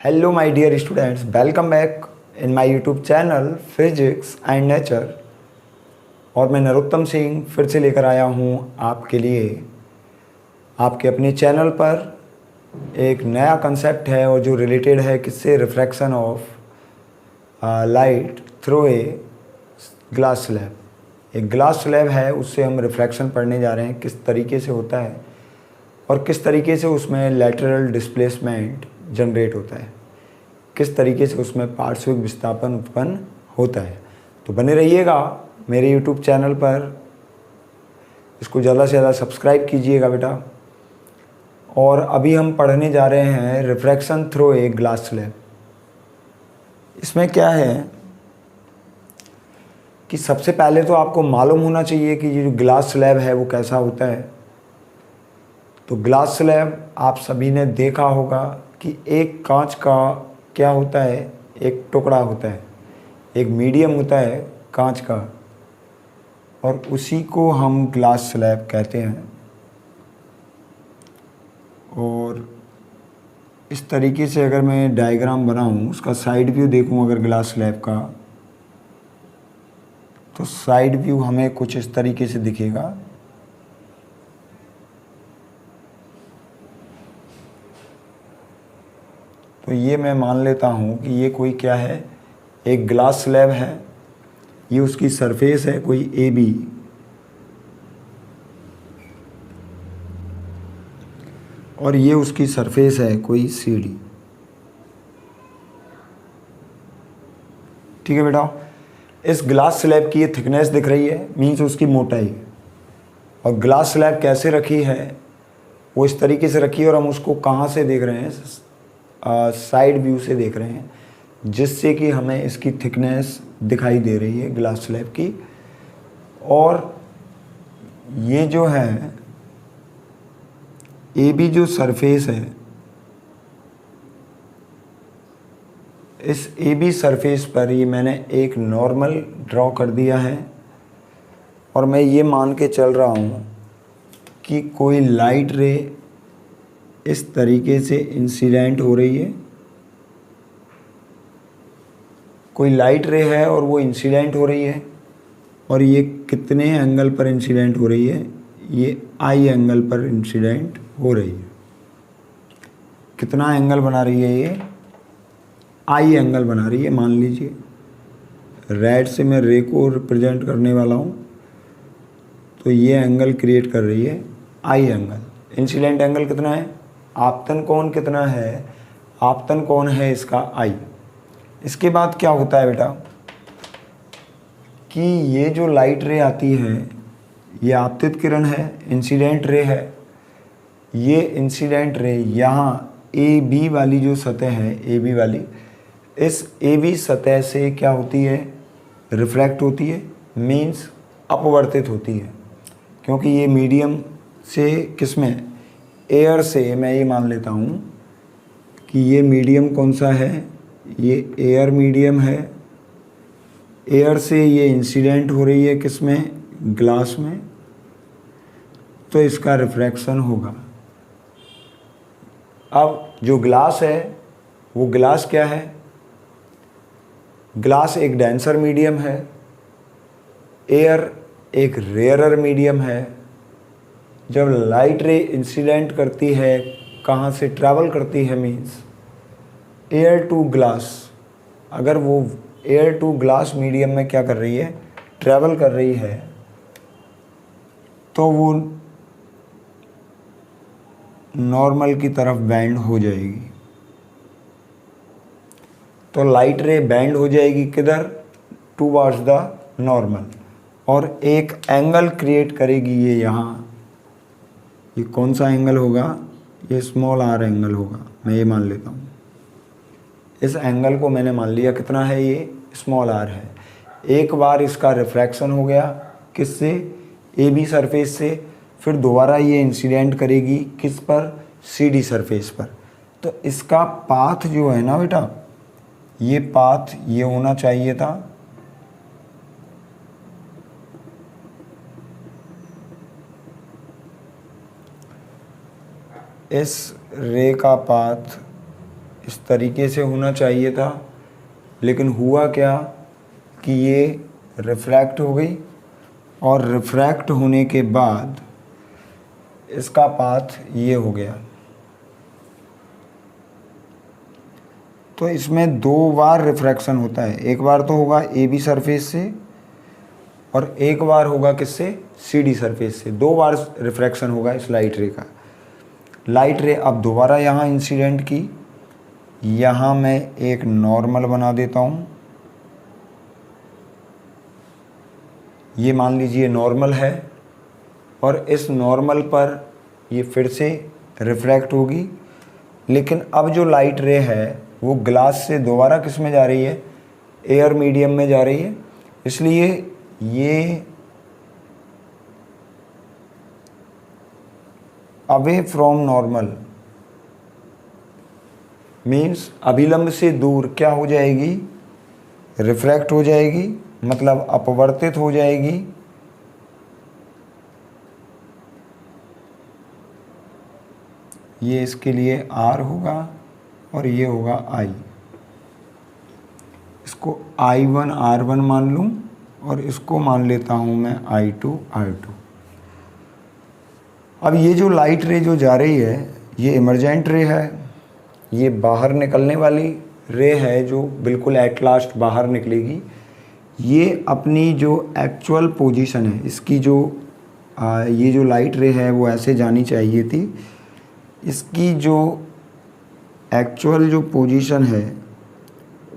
Hello my dear students, welcome back in my YouTube channel physics and nature. और मैं नरोत्तम सिंह फिर से लेकर आया हूँ आपके लिए आपके अपने चैनल पर एक नया कंसेप्ट है और जो रिलेटेड है किससे, refraction of light through a glass slab. एक ग्लास स्लैब है, उससे हम रिफ्रैक्शन पढ़ने जा रहे हैं किस तरीके से होता है और किस तरीके से उसमें लैटरल डिस्प्लेसमेंट जनरेट होता है, किस तरीके से उसमें पार्श्विक विस्थापन उत्पन्न होता है। तो बने रहिएगा मेरे YouTube चैनल पर, इसको ज़्यादा से ज़्यादा सब्सक्राइब कीजिएगा बेटा। और अभी हम पढ़ने जा रहे हैं refraction through a glass slab. इसमें क्या है कि सबसे पहले तो आपको मालूम होना चाहिए कि ये जो ग्लास स्लैब है वो कैसा होता है। तो ग्लास स्लैब आप सभी ने देखा होगा कि एक कांच का क्या होता है, एक टुकड़ा होता है, एक मीडियम होता है कांच का, और उसी को हम ग्लास स्लैब कहते हैं। और इस तरीके से अगर मैं डायग्राम बनाऊं, उसका साइड व्यू देखूं अगर ग्लास स्लैब का, तो साइड व्यू हमें कुछ इस तरीके से दिखेगा। तो ये मैं मान लेता हूँ कि ये कोई क्या है, एक ग्लास स्लैब है। ये उसकी सरफेस है कोई ए बी, और ये उसकी सरफेस है कोई सी डी। ठीक है बेटा। इस ग्लास स्लैब की ये थिकनेस दिख रही है, मीन्स उसकी मोटाई। और ग्लास स्लैब कैसे रखी है, वो इस तरीके से रखी है, और हम उसको कहाँ से देख रहे हैं, साइड व्यू से देख रहे हैं, जिससे कि हमें इसकी थिकनेस दिखाई दे रही है ग्लास स्लैब की। और ये जो है ए बी जो सरफेस है, इस ए बी सरफेस पर ये मैंने एक नॉर्मल ड्रॉ कर दिया है। और मैं ये मान के चल रहा हूँ कि कोई लाइट रे इस तरीके से इंसिडेंट हो रही है, कोई लाइट रे है और वो इंसिडेंट हो रही है। और ये कितने एंगल पर इंसिडेंट हो रही है, ये आई एंगल पर इंसिडेंट हो रही है। कितना एंगल बना रही है ये, आई एंगल बना रही है। मान लीजिए रेड से मैं रे को रिप्रेजेंट करने वाला हूँ, तो ये एंगल क्रिएट कर रही है आई एंगल। इंसिडेंट एंगल कितना है, आपतन कोण कितना है, आपतन कोण है इसका आई। इसके बाद क्या होता है बेटा कि ये जो लाइट रे आती है, ये आपतित किरण है, इंसिडेंट रे है। ये इंसिडेंट रे यहाँ ए बी वाली जो सतह है, ए बी वाली, इस ए बी सतह से क्या होती है, रिफ्रैक्ट होती है, मीन्स अपवर्तित होती है। क्योंकि ये मीडियम से किसमें, एयर से, मैं ये मान लेता हूँ कि ये मीडियम कौन सा है, ये एयर मीडियम है। एयर से ये इंसिडेंट हो रही है किसमें, ग्लास में, तो इसका रिफ्रैक्शन होगा। अब जो ग्लास है वो ग्लास क्या है, ग्लास एक डेंसर मीडियम है, एयर एक रेयरर मीडियम है। जब लाइट रे इंसिडेंट करती है, कहाँ से ट्रैवल करती है, मीन्स एयर टू ग्लास, अगर वो एयर टू ग्लास मीडियम में क्या कर रही है, ट्रैवल कर रही है, तो वो नॉर्मल की तरफ बेंड हो जाएगी। तो लाइट रे बेंड हो जाएगी किधर, टूवर्ड्स द नॉर्मल, और एक एंगल क्रिएट करेगी ये यहाँ। ये कौन सा एंगल होगा, ये स्मॉल आर एंगल होगा, मैं ये मान लेता हूँ। इस एंगल को मैंने मान लिया कितना है, ये स्मॉल आर है। एक बार इसका रिफ्रैक्शन हो गया किससे, ए बी सरफेस से, फिर दोबारा ये इंसिडेंट करेगी किस पर, सी डी सरफेस पर। तो इसका पाथ जो है ना बेटा, ये पाथ ये होना चाहिए था, इस रे का पाथ इस तरीके से होना चाहिए था, लेकिन हुआ क्या कि ये रिफ्रैक्ट हो गई, और रिफ्रैक्ट होने के बाद इसका पाथ ये हो गया। तो इसमें दो बार रिफ्रैक्शन होता है, एक बार तो होगा ए बी सरफेस से और एक बार होगा किससे, सी डी सरफेस से। दो बार रिफ्रैक्शन होगा इस लाइट रे का। लाइट रे अब दोबारा यहाँ इंसिडेंट की, यहाँ मैं एक नॉर्मल बना देता हूँ, ये मान लीजिए नॉर्मल है, और इस नॉर्मल पर ये फिर से रिफ्रैक्ट होगी। लेकिन अब जो लाइट रे है वो ग्लास से दोबारा किस में जा रही है, एयर मीडियम में जा रही है। इसलिए ये अवे फ्रॉम नॉर्मल मीन्स अभिलंब से दूर क्या हो जाएगी, रिफ्रैक्ट हो जाएगी, मतलब अपवर्तित हो जाएगी। ये इसके लिए R होगा और ये होगा I। इसको I1 R1 मान लूँ और इसको मान लेता हूँ मैं I2 R2। अब ये जो लाइट रे जो जा रही है ये इमरजेंट रे है, ये बाहर निकलने वाली रे है जो बिल्कुल एट लास्ट बाहर निकलेगी। ये अपनी जो एक्चुअल पोजीशन है इसकी, जो ये जो लाइट रे है वो ऐसे जानी चाहिए थी। इसकी जो एक्चुअल जो पोजीशन है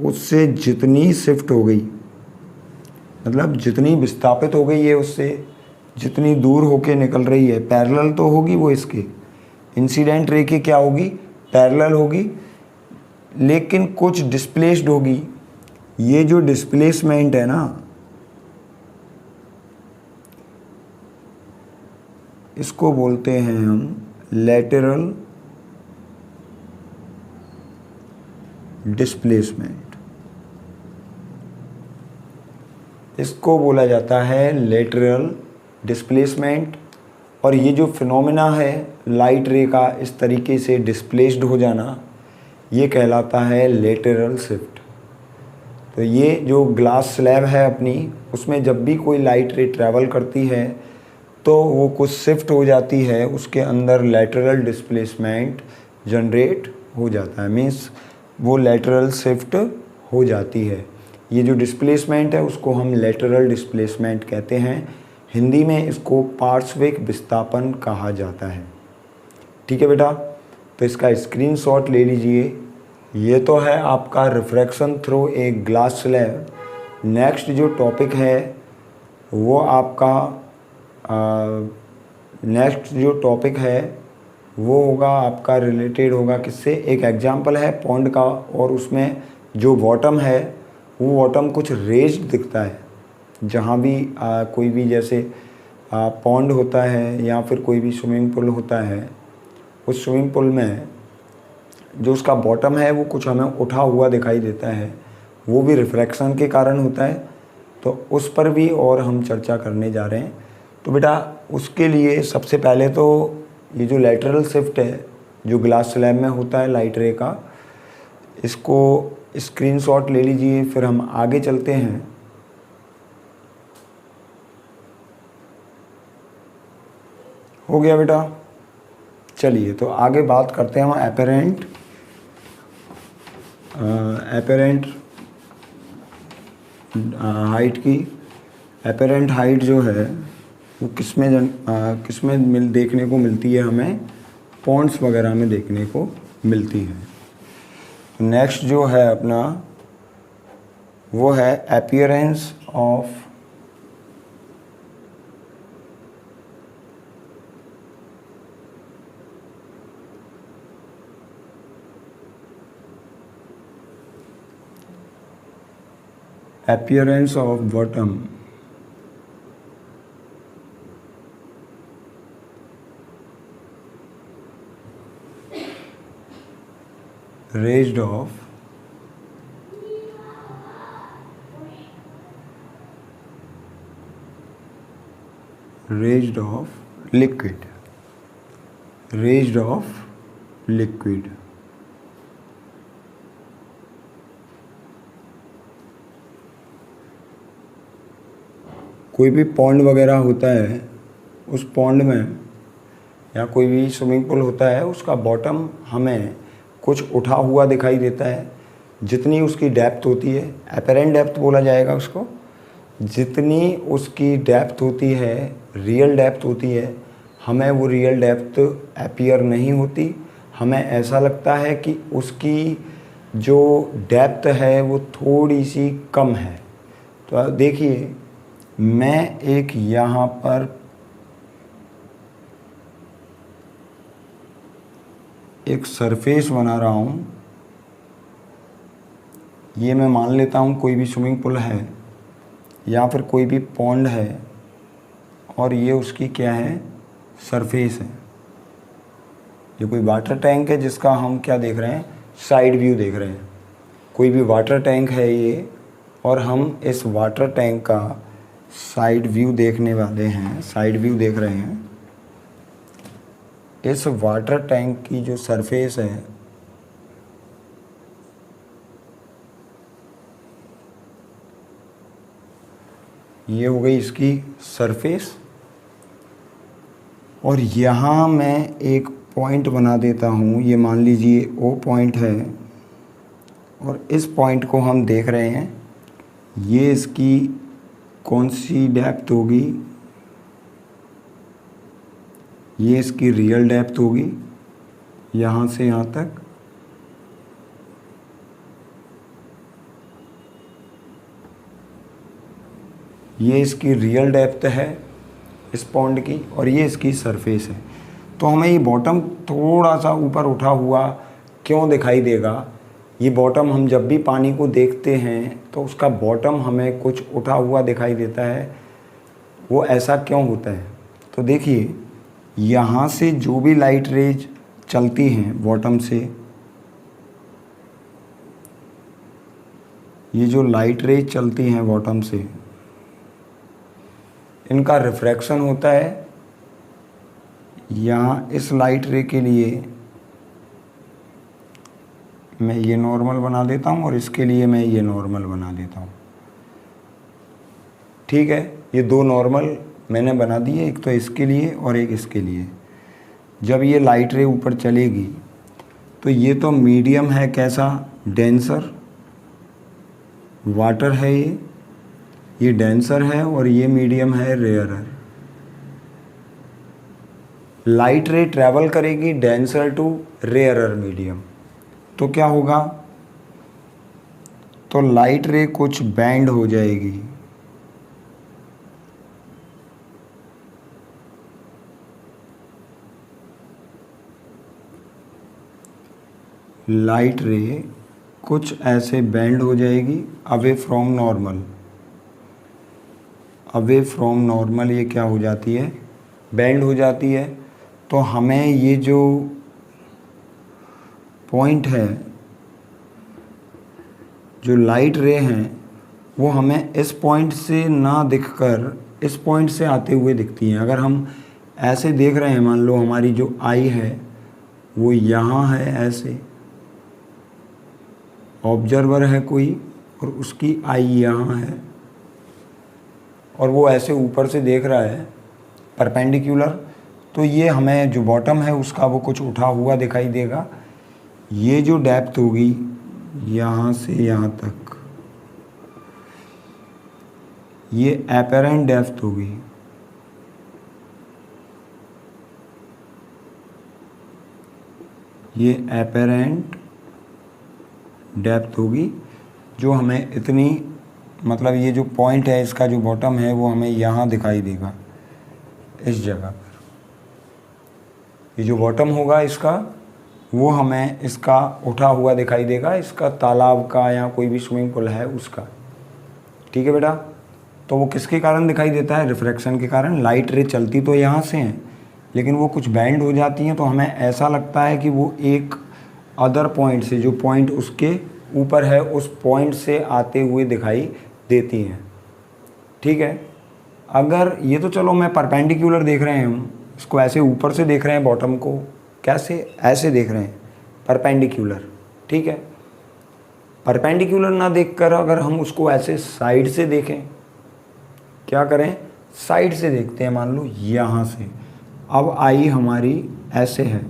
उससे जितनी शिफ्ट हो गई, मतलब जितनी विस्थापित हो गई है उससे, जितनी दूर होके निकल रही है, पैरेलल तो होगी वो इसके, इंसिडेंट रे की क्या होगी, पैरेलल होगी, लेकिन कुछ डिस्प्लेस्ड होगी। ये जो डिस्प्लेसमेंट है ना, इसको बोलते हैं हम लैटरल डिस्प्लेसमेंट। इसको बोला जाता है लैटरल डिस्प्लेसमेंट। और ये जो फिनोमेना है लाइट रे का इस तरीके से डिस्प्लेस्ड हो जाना, ये कहलाता है लैटरल शिफ्ट। तो ये जो ग्लास स्लैब है अपनी, उसमें जब भी कोई लाइट रे ट्रैवल करती है तो वो कुछ शिफ्ट हो जाती है, उसके अंदर लैटरल डिस्प्लेसमेंट जनरेट हो जाता है, मीन्स वो लैटरल शिफ्ट हो जाती है। ये जो डिस्प्लेसमेंट है उसको हम लैटरल डिस्प्लेसमेंट कहते हैं। हिंदी में इसको पार्श्विक विस्थापन कहा जाता है। ठीक है बेटा, तो इसका स्क्रीनशॉट ले लीजिए। ये तो है आपका refraction through a glass slab. Next जो टॉपिक है वो आपका वो होगा आपका रिलेटेड होगा किससे, एक एग्जाम्पल है पॉन्ड का, और उसमें जो बॉटम है वो बॉटम कुछ रेज्ड दिखता है। जहाँ भी कोई भी जैसे पॉन्ड होता है या फिर कोई भी स्विमिंग पूल होता है, उस स्विमिंग पूल में जो उसका बॉटम है वो कुछ हमें उठा हुआ दिखाई देता है, वो भी रिफ्रैक्शन के कारण होता है। तो उस पर भी और हम चर्चा करने जा रहे हैं। तो बेटा उसके लिए सबसे पहले तो ये जो लैटरल शिफ्ट है जो ग्लास स्लैब में होता है लाइट रे का, इसको स्क्रीनशॉट ले लीजिए, फिर हम आगे चलते हैं। हो गया बेटा, चलिए तो आगे बात करते हैं हम एपेरेंट हाइट की। एपेरेंट हाइट जो है वो किसमें देखने को मिलती है, हमें पॉन्ड्स वगैरह में देखने को मिलती है। नेक्स्ट जो है अपना वो है appearance of bottom raised off liquid कोई भी पॉन्ड वगैरह होता है, उस पॉन्ड में या कोई भी स्विमिंग पूल होता है, उसका बॉटम हमें कुछ उठा हुआ दिखाई देता है। जितनी उसकी डेप्थ होती है, एपरेंट डेप्थ बोला जाएगा उसको, जितनी उसकी डेप्थ होती है, रियल डेप्थ होती है, हमें वो रियल डेप्थ अपीयर नहीं होती। हमें ऐसा लगता है कि उसकी जो डेप्थ है वो थोड़ी सी कम है। तो देखिए, मैं एक यहाँ पर एक सरफेस बना रहा हूँ। ये मैं मान लेता हूँ कोई भी स्विमिंग पूल है या फिर कोई भी पॉन्ड है, और ये उसकी क्या है, सरफेस है। ये कोई वाटर टैंक है जिसका हम क्या देख रहे हैं, साइड व्यू देख रहे हैं। कोई भी वाटर टैंक है ये, और हम इस वाटर टैंक का साइड व्यू देखने वाले हैं, साइड व्यू देख रहे हैं। इस वाटर टैंक की जो सरफेस है, ये हो गई इसकी सरफेस। और यहाँ मैं एक पॉइंट बना देता हूँ, ये मान लीजिए ओ पॉइंट है, और इस पॉइंट को हम देख रहे हैं। ये इसकी कौन सी डेप्थ होगी, ये इसकी रियल डेप्थ होगी यहाँ से यहाँ तक। ये इसकी रियल डेप्थ है इस पॉन्ड की, और ये इसकी सरफेस है। तो हमें ये बॉटम थोड़ा सा ऊपर उठा हुआ क्यों दिखाई देगा? ये बॉटम, हम जब भी पानी को देखते हैं तो उसका बॉटम हमें कुछ उठा हुआ दिखाई देता है। वो ऐसा क्यों होता है? तो देखिए, यहाँ से जो भी लाइट रेज चलती हैं बॉटम से, ये जो लाइट रेज चलती हैं बॉटम से, इनका रिफ्रैक्शन होता है। यहाँ इस लाइट रे के लिए मैं ये नॉर्मल बना देता हूँ, और इसके लिए मैं ये नॉर्मल बना देता हूँ। ठीक है, ये दो नॉर्मल मैंने बना दिए, एक तो इसके लिए और एक इसके लिए। जब ये लाइट रे ऊपर चलेगी तो ये तो मीडियम है, कैसा, डेंसर वाटर है, ये डेंसर है, और ये मीडियम है, रेयरर। लाइट रे ट्रैवल करेगी डेंसर टू रेयरर मीडियम, तो क्या होगा? तो लाइट रे कुछ बैंड हो जाएगी। लाइट रे कुछ ऐसे बेंड हो जाएगी away from normal. Away from normal ये क्या हो जाती है? बेंड हो जाती है। तो हमें ये जो पॉइंट है, जो लाइट रे हैं, वो हमें इस पॉइंट से ना दिखकर इस पॉइंट से आते हुए दिखती हैं। अगर हम ऐसे देख रहे हैं, मान लो हमारी जो आई है वो यहाँ है, ऐसे ऑब्जर्वर है कोई, और उसकी आई यहाँ है, और वो ऐसे ऊपर से देख रहा है परपेंडिकुलर, तो ये हमें जो बॉटम है उसका वो कुछ उठा हुआ दिखाई देगा। ये जो डेप्थ होगी यहाँ से यहाँ तक, ये एपरेंट डेप्थ होगी। ये एपरेंट डेप्थ होगी, जो हमें इतनी, मतलब ये जो पॉइंट है इसका जो बॉटम है वो हमें यहाँ दिखाई देगा, इस जगह पर। ये जो बॉटम होगा इसका, वो हमें इसका उठा हुआ दिखाई देगा, इसका तालाब का या कोई भी स्विमिंग पूल है उसका। ठीक है बेटा? तो वो किसके कारण दिखाई देता है? रिफ्रैक्शन के कारण। लाइट रे चलती तो यहाँ से हैं, लेकिन वो कुछ बैंड हो जाती हैं, तो हमें ऐसा लगता है कि वो एक अदर पॉइंट से, जो पॉइंट उसके ऊपर है, उस पॉइंट से आते हुए दिखाई देती हैं। ठीक है? अगर ये तो चलो मैं परपेंडिकुलर देख रहे हैं, हम इसको ऐसे ऊपर से देख रहे हैं, बॉटम को कैसे, ऐसे देख रहे हैं, परपेंडिकुलर। ठीक है? परपेंडिकुलर ना देखकर अगर हम उसको ऐसे साइड से देखें, क्या करें, साइड से देखते हैं। मान लो यहाँ से, अब आई हमारी ऐसे है,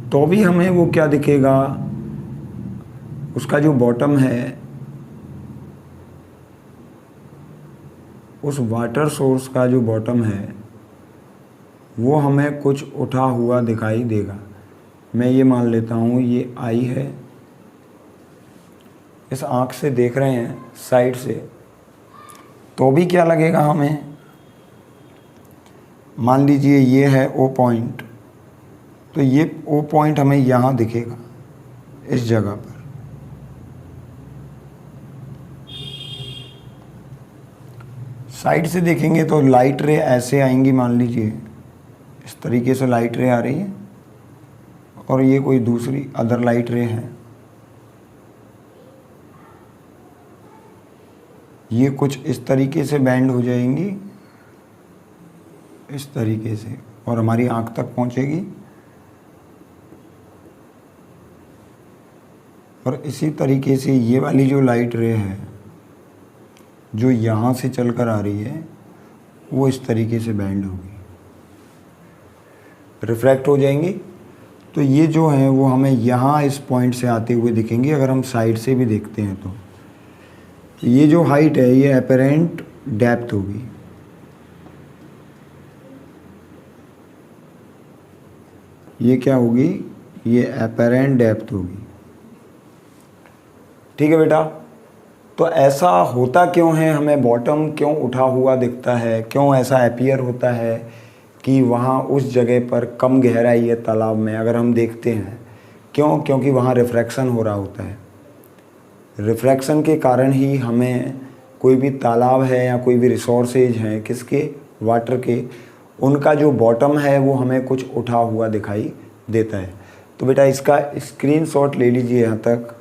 तो भी हमें वो क्या दिखेगा, उसका जो बॉटम है, उस वाटर सोर्स का जो बॉटम है वो हमें कुछ उठा हुआ दिखाई देगा। मैं ये मान लेता हूँ ये आई है, इस आँख से देख रहे हैं साइड से, तो भी क्या लगेगा हमें, मान लीजिए ये है ओ पॉइंट, तो ये ओ पॉइंट हमें यहाँ दिखेगा इस जगह पर। साइड से देखेंगे तो लाइट रे ऐसे आएंगी, मान लीजिए इस तरीके से लाइट रे आ रही है, और ये कोई दूसरी अदर लाइट रे है, ये कुछ इस तरीके से बैंड हो जाएंगी, इस तरीके से, और हमारी आँख तक पहुँचेगी। और इसी तरीके से ये वाली जो लाइट रे है जो यहाँ से चलकर आ रही है वो इस तरीके से बैंड होगी, रिफ्रैक्ट हो जाएंगी। तो ये जो है वो हमें यहाँ इस पॉइंट से आते हुए दिखेंगे। अगर हम साइड से भी देखते हैं तो ये जो हाइट है ये एपरेंट डेप्थ होगी, ये क्या होगी, ये एपरेंट डेप्थ होगी। ठीक है बेटा, तो ऐसा होता क्यों है, हमें बॉटम क्यों उठा हुआ दिखता है, क्यों ऐसा अपीयर होता है कि वहाँ उस जगह पर कम गहराई है तालाब में अगर हम देखते हैं, क्यों, क्योंकि वहाँ रिफ्रैक्शन हो रहा होता है। रिफ्रैक्शन के कारण ही हमें कोई भी तालाब है या कोई भी रिसोर्सेज हैं किसके, वाटर के, उनका जो बॉटम है वो हमें कुछ उठा हुआ दिखाई देता है। तो बेटा इसका स्क्रीनशॉट ले लीजिए यहाँ तक।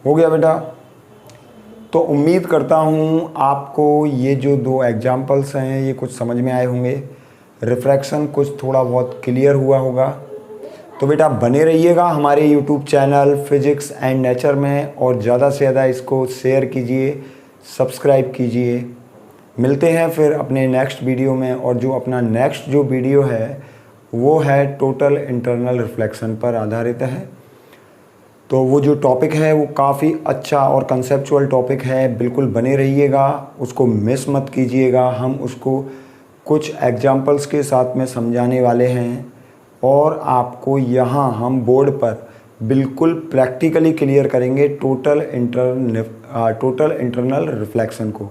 हो गया बेटा। तो उम्मीद करता हूँ आपको ये जो दो एग्जाम्पल्स हैं ये कुछ समझ में आए होंगे, रिफ्रैक्शन कुछ थोड़ा बहुत क्लियर हुआ होगा। तो बेटा बने रहिएगा हमारे YouTube channel physics and nature में, और ज़्यादा से ज़्यादा इसको शेयर कीजिए, सब्सक्राइब कीजिए। मिलते हैं फिर अपने नेक्स्ट वीडियो में, और जो अपना नेक्स्ट जो वीडियो है वो है टोटल इंटरनल रिफ्लेक्शन पर आधारित है। तो वो जो टॉपिक है वो काफ़ी अच्छा और कंसेप्चुअल टॉपिक है, बिल्कुल बने रहिएगा, उसको मिस मत कीजिएगा। हम उसको कुछ एग्जाम्पल्स के साथ में समझाने वाले हैं, और आपको यहाँ हम बोर्ड पर बिल्कुल प्रैक्टिकली क्लियर करेंगे टोटल इंटरनल रिफ्लेक्शन को।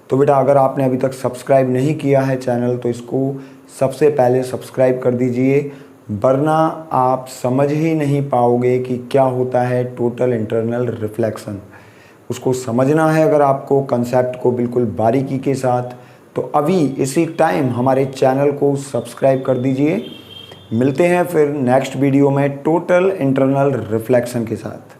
तो बेटा अगर आपने अभी तक सब्सक्राइब नहीं किया है चैनल तो इसको सबसे पहले सब्सक्राइब कर दीजिए, वरना आप समझ ही नहीं पाओगे कि क्या होता है टोटल इंटरनल रिफ्लेक्शन। उसको समझना है अगर आपको कंसेप्ट को बिल्कुल बारीकी के साथ, तो अभी इसी टाइम हमारे चैनल को सब्सक्राइब कर दीजिए। मिलते हैं फिर नेक्स्ट वीडियो में टोटल इंटरनल रिफ्लेक्शन के साथ।